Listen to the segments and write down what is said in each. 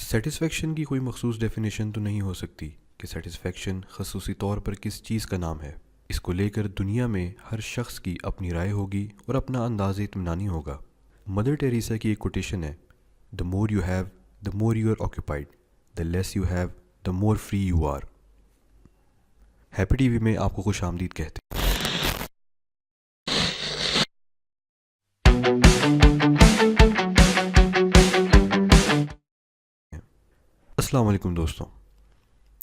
Satisfaction کی کوئی مخصوص ڈیفینیشن تو نہیں ہو سکتی کہ سیٹسفیکشن خصوصی طور پر کس چیز کا نام ہے۔ اس کو لے کر دنیا میں ہر شخص کی اپنی رائے ہوگی اور اپنا انداز اطمینانی ہوگا۔ مدر ٹیریسا کی ایک کوٹیشن ہے، "the more you have the more you are occupied, the less you have the more free you are". Happy T V میں آپ کو خوش آمدید کہتے ہیں۔ السلام علیکم دوستوں۔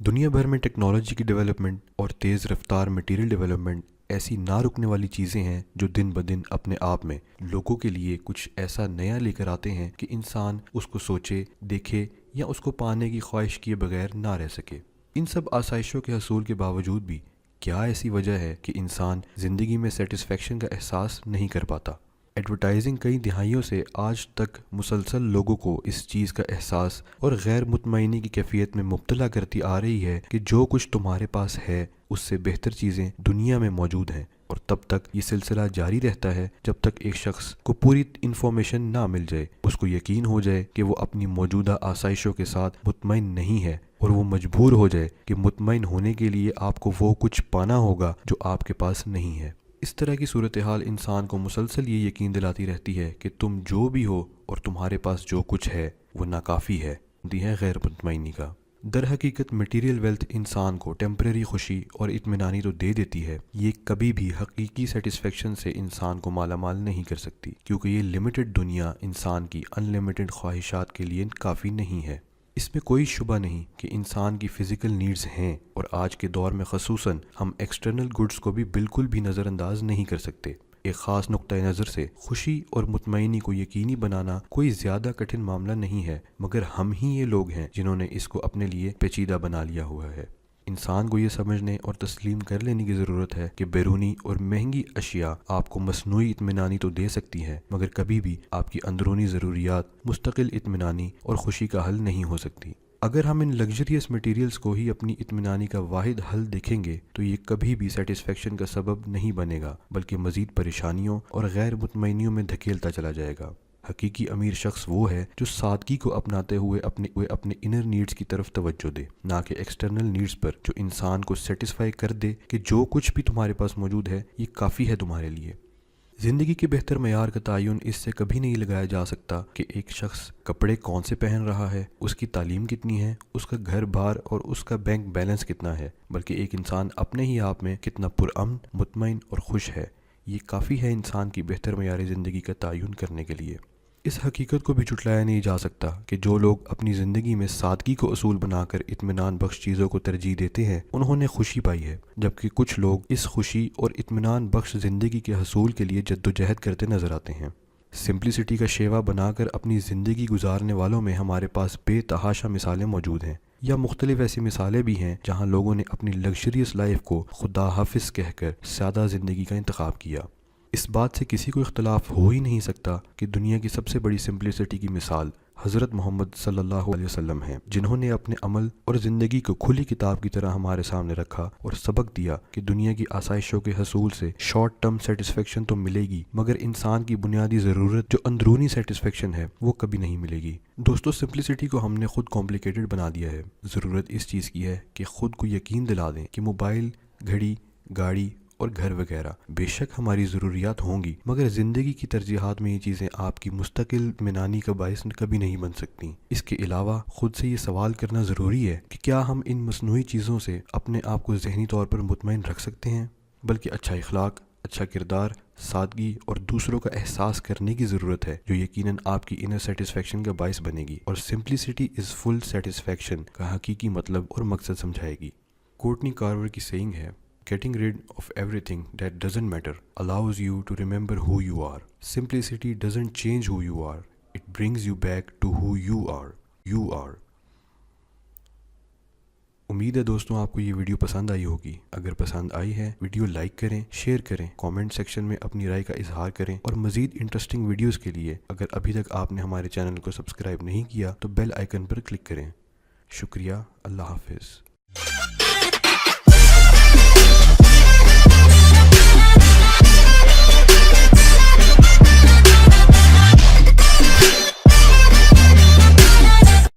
دنیا بھر میں ٹیکنالوجی کی ڈیولپمنٹ اور تیز رفتار میٹیریل ڈیولپمنٹ ایسی نہ رکنے والی چیزیں ہیں جو دن بدن اپنے آپ میں لوگوں کے لیے کچھ ایسا نیا لے کر آتے ہیں کہ انسان اس کو سوچے، دیکھے یا اس کو پانے کی خواہش کیے بغیر نہ رہ سکے۔ ان سب آسائشوں کے حصول کے باوجود بھی کیا ایسی وجہ ہے کہ انسان زندگی میں سیٹسفیکشن کا احساس نہیں کر پاتا؟ ایڈورٹائزنگ کئی دہائیوں سے آج تک مسلسل لوگوں کو اس چیز کا احساس اور غیر مطمئنی کی کیفیت میں مبتلا کرتی آ رہی ہے کہ جو کچھ تمہارے پاس ہے اس سے بہتر چیزیں دنیا میں موجود ہیں، اور تب تک یہ سلسلہ جاری رہتا ہے جب تک ایک شخص کو پوری انفارمیشن نہ مل جائے، اس کو یقین ہو جائے کہ وہ اپنی موجودہ آسائشوں کے ساتھ مطمئن نہیں ہے، اور وہ مجبور ہو جائے کہ مطمئن ہونے کے لیے آپ کو وہ کچھ پانا ہوگا جو آپ کے پاس نہیں ہے۔ اس طرح کی صورتحال انسان کو مسلسل یہ یقین دلاتی رہتی ہے کہ تم جو بھی ہو اور تمہارے پاس جو کچھ ہے وہ ناکافی ہے، دی ہے غیر مطمئنی کا۔ در حقیقت میٹیریل ویلتھ انسان کو ٹیمپریری خوشی اور اطمینانی تو دے دیتی ہے، یہ کبھی بھی حقیقی سیٹسفیکشن سے انسان کو مالا مال نہیں کر سکتی، کیونکہ یہ لمیٹڈ دنیا انسان کی ان لمیٹڈ خواہشات کے لیے کافی نہیں ہے۔ اس میں کوئی شبہ نہیں کہ انسان کی فزیکل نیڈز ہیں، اور آج کے دور میں خصوصاً ہم ایکسٹرنل گڈز کو بھی بالکل بھی نظر انداز نہیں کر سکتے۔ ایک خاص نقطہ نظر سے خوشی اور مطمئنی کو یقینی بنانا کوئی زیادہ کٹھن معاملہ نہیں ہے، مگر ہم ہی یہ لوگ ہیں جنہوں نے اس کو اپنے لیے پیچیدہ بنا لیا ہوا ہے۔ انسان کو یہ سمجھنے اور تسلیم کر لینے کی ضرورت ہے کہ بیرونی اور مہنگی اشیاء آپ کو مصنوعی اطمینانی تو دے سکتی ہیں، مگر کبھی بھی آپ کی اندرونی ضروریات مستقل اطمینانی اور خوشی کا حل نہیں ہو سکتی۔ اگر ہم ان لگژریس میٹیریلز کو ہی اپنی اطمینانی کا واحد حل دیکھیں گے تو یہ کبھی بھی سیٹسفیکشن کا سبب نہیں بنے گا، بلکہ مزید پریشانیوں اور غیر مطمئنیوں میں دھکیلتا چلا جائے گا۔ حقیقی امیر شخص وہ ہے جو سادگی کو اپناتے ہوئے اپنے انر نیڈز کی طرف توجہ دے، نہ کہ ایکسٹرنل نیڈز پر، جو انسان کو سیٹسفائی کر دے کہ جو کچھ بھی تمہارے پاس موجود ہے یہ کافی ہے تمہارے لیے۔ زندگی کے بہتر معیار کا تعین اس سے کبھی نہیں لگایا جا سکتا کہ ایک شخص کپڑے کون سے پہن رہا ہے، اس کی تعلیم کتنی ہے، اس کا گھر بار اور اس کا بینک بیلنس کتنا ہے، بلکہ ایک انسان اپنے ہی آپ میں کتنا پرامن، مطمئن اور خوش ہے۔ یہ کافی ہے انسان کی بہتر معیار زندگی کا تعین کرنے کے لیے۔ اس حقیقت کو بھی جھٹلایا نہیں جا سکتا کہ جو لوگ اپنی زندگی میں سادگی کو اصول بنا کر اطمینان بخش چیزوں کو ترجیح دیتے ہیں، انہوں نے خوشی پائی ہے، جبکہ کچھ لوگ اس خوشی اور اطمینان بخش زندگی کے حصول کے لیے جدوجہد کرتے نظر آتے ہیں۔ سمپلسٹی کا شیوا بنا کر اپنی زندگی گزارنے والوں میں ہمارے پاس بے تحاشا مثالیں موجود ہیں، یا مختلف ایسی مثالیں بھی ہیں جہاں لوگوں نے اپنی لگژریس لائف کو خدا حافظ کہہ کر سادہ زندگی کا انتخاب کیا۔ اس بات سے کسی کو اختلاف ہو ہی نہیں سکتا کہ دنیا کی سب سے بڑی سمپلسٹی کی مثال حضرت محمد صلی اللہ علیہ وسلم ہیں، جنہوں نے اپنے عمل اور زندگی کو کھلی کتاب کی طرح ہمارے سامنے رکھا اور سبق دیا کہ دنیا کی آسائشوں کے حصول سے شارٹ ٹرم سیٹسفیکشن تو ملے گی، مگر انسان کی بنیادی ضرورت جو اندرونی سیٹسفیکشن ہے وہ کبھی نہیں ملے گی۔ دوستو، سمپلسٹی کو ہم نے خود کمپلیکیٹڈ بنا دیا ہے۔ ضرورت اس چیز کی ہے کہ خود کو یقین دلا دیں کہ موبائل، گھڑی، گاڑی اور گھر وغیرہ بے شک ہماری ضروریات ہوں گی، مگر زندگی کی ترجیحات میں یہ چیزیں آپ کی مستقل اطمینانی کا باعث کبھی نہیں بن سکتی۔ اس کے علاوہ خود سے یہ سوال کرنا ضروری ہے کہ کیا ہم ان مصنوعی چیزوں سے اپنے آپ کو ذہنی طور پر مطمئن رکھ سکتے ہیں؟ بلکہ اچھا اخلاق، اچھا کردار، سادگی اور دوسروں کا احساس کرنے کی ضرورت ہے، جو یقیناً آپ کی انر سیٹسفیکشن کا باعث بنے گی، اور سمپلسٹی از فل سیٹسفیکشن کا حقیقی مطلب اور مقصد سمجھائے گی۔ کورٹنی کارور کی سیئنگ ہے، "Getting rid of everything that doesn't matter allows you to remember who you are. Simplicity doesn't change who you are. It brings you back to who you are. You are." امید ہے دوستوں آپ کو یہ video پسند آئی ہوگی۔ اگر پسند آئی ہے ویڈیو لائک کریں، شیئر کریں، کامنٹ سیکشن میں اپنی رائے کا اظہار کریں، اور مزید انٹرسٹنگ ویڈیوز کے لیے اگر ابھی تک آپ نے ہمارے چینل کو سبسکرائب نہیں کیا تو بیل آئیکن پر کلک کریں۔ شکریہ، اللہ حافظ۔